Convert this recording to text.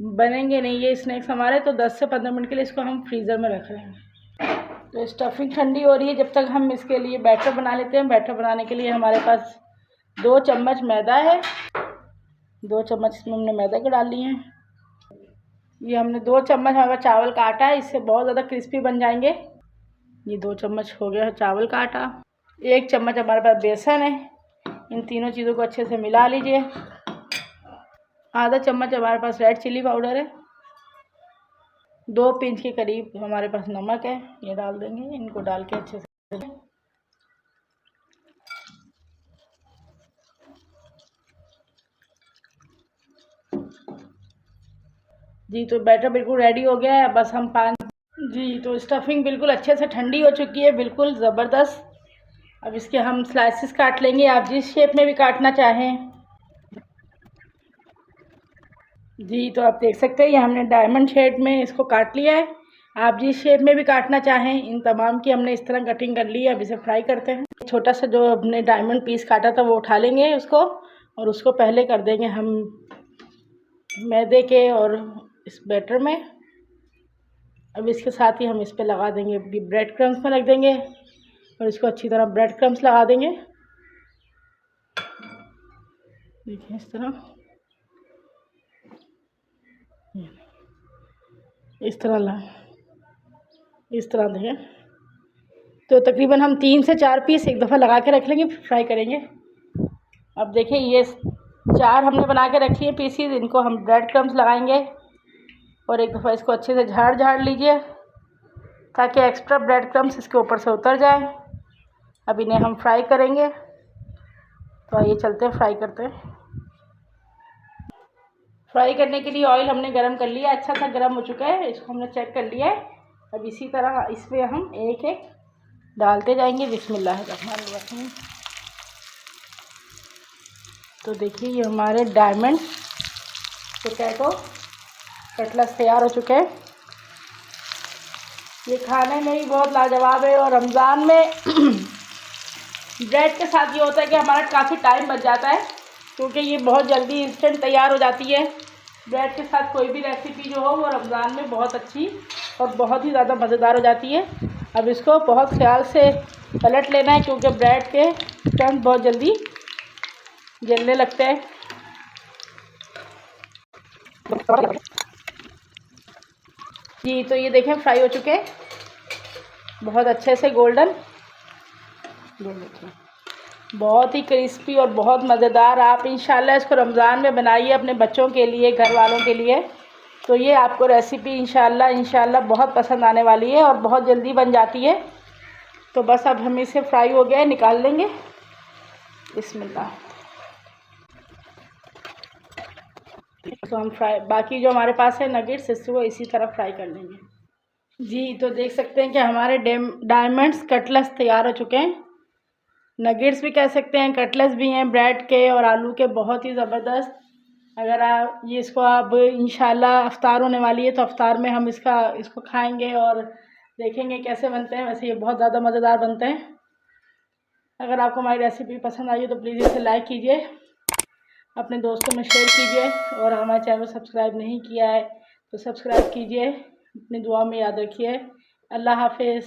बनेंगे नहीं ये स्नैक्स हमारे, तो 10 से 15 मिनट के लिए इसको हम फ्रीज़र में रख रहे हैं। तो स्टफिंग ठंडी हो रही है, जब तक हम इसके लिए बैटर बना लेते हैं। बैटर बनाने के लिए हमारे पास 2 चम्मच मैदा है, 2 चम्मच इसमें हमने मैदा के डाल लिए हैं। ये हमने 2 चम्मच हमारे पास चावल का आटा है, इससे बहुत ज़्यादा क्रिस्पी बन जाएंगे। ये 2 चम्मच हो गया है चावल का आटा। 1 चम्मच हमारे पास बेसन है। इन तीनों चीज़ों को अच्छे से मिला लीजिए। आधा चम्मच हमारे पास रेड चिली पाउडर है। 2 पिंच के करीब हमारे पास नमक है, ये डाल देंगे। इनको डाल के अच्छे से जी, तो बैटर बिल्कुल रेडी हो गया है। बस हम जी, तो स्टफिंग बिल्कुल अच्छे से ठंडी हो चुकी है, बिल्कुल ज़बरदस्त। अब इसके हम स्लाइसेस काट लेंगे, आप जिस शेप में भी काटना चाहें। जी, तो आप देख सकते हैं ये हमने डायमंड शेप में इसको काट लिया है। आप जिस शेप में भी काटना चाहें, इन तमाम की हमने इस तरह कटिंग कर ली है। अब इसे फ्राई करते हैं। छोटा सा जो हमने डायमंड पीस काटा था वो उठा लेंगे उसको, और उसको पहले कर देंगे हम मैदे के और इस बैटर में। अब इसके साथ ही हम इस पर लगा देंगे ब्रेड क्रम्स में रख देंगे, और इसको अच्छी तरह ब्रेड क्रम्स लगा देंगे। देखिए इस तरह देखें। तो तकरीबन हम 3 से 4 पीस एक दफ़ा लगा के रख लेंगे, फिर फ्राई करेंगे। अब देखिए ये 4 हमने बना के रखी है पीसीज, इनको हम ब्रेड क्रम्स लगाएंगे और एक दफ़ा इसको अच्छे से झाड़ लीजिए ताकि एक्स्ट्रा ब्रेड क्रम्स इसके ऊपर से उतर जाए। अब इन्हें हम फ्राई करेंगे, तो आइए चलते हैं फ्राई करते हैं। फ्राई करने के लिए ऑयल हमने गरम कर लिया, अच्छा सा गरम हो चुका है, इसको हमने चेक कर लिया है। अब इसी तरह इसमें हम एक एक डालते जाएंगे। बिस्मिल्लाहिर्रहमानिर्रहीम। तो देखिए ये हमारे डायमंड पोटैटो कटलेट्स तैयार हो चुके हैं। ये खाने में ही बहुत लाजवाब है, और रमज़ान में ब्रेड के साथ ये होता है कि हमारा काफ़ी टाइम बच जाता है, क्योंकि ये बहुत जल्दी इंस्टेंट तैयार हो जाती है। ब्रेड के साथ कोई भी रेसिपी जो हो वो रमज़ान में बहुत अच्छी और बहुत ही ज़्यादा मज़ेदार हो जाती है। अब इसको बहुत ख्याल से पलट लेना है, क्योंकि ब्रेड के स्टम्प बहुत जल्दी जलने लगते हैं। जी, तो ये देखें फ्राई हो चुके हैं बहुत अच्छे से गोल्डन, बहुत ही क्रिस्पी और बहुत मज़ेदार। आप इंशाल्लाह इसको रमज़ान में बनाइए अपने बच्चों के लिए, घर वालों के लिए। तो ये आपको रेसिपी इंशाल्लाह बहुत पसंद आने वाली है और बहुत जल्दी बन जाती है। तो बस अब हम इसे फ्राई हो गया है, निकाल लेंगे। बिस्मिल्लाह। तो हम बाकी जो हमारे पास है नगेट्स, इसको इसी तरह फ्राई कर लेंगे। जी, तो देख सकते हैं कि हमारे डायमंड्स कटलेट्स तैयार हो चुके हैं। नगेट्स भी कह सकते हैं, कटलेट्स भी हैं, ब्रेड के और आलू के, बहुत ही ज़बरदस्त। अगर इसको आप इंशाल्लाह अफ्तार होने वाली है, तो अफ्तार में हम इसको खाएंगे और देखेंगे कैसे बनते हैं। वैसे ये बहुत ज़्यादा मज़ेदार बनते हैं। अगर आपको हमारी रेसिपी पसंद आई हो तो प्लीज़ इसे लाइक कीजिए, अपने दोस्तों में शेयर कीजिए, और हमारे चैनल को सब्सक्राइब नहीं किया है तो सब्सक्राइब कीजिए। अपनी दुआ में याद रखिए। अल्लाह हाफिज़।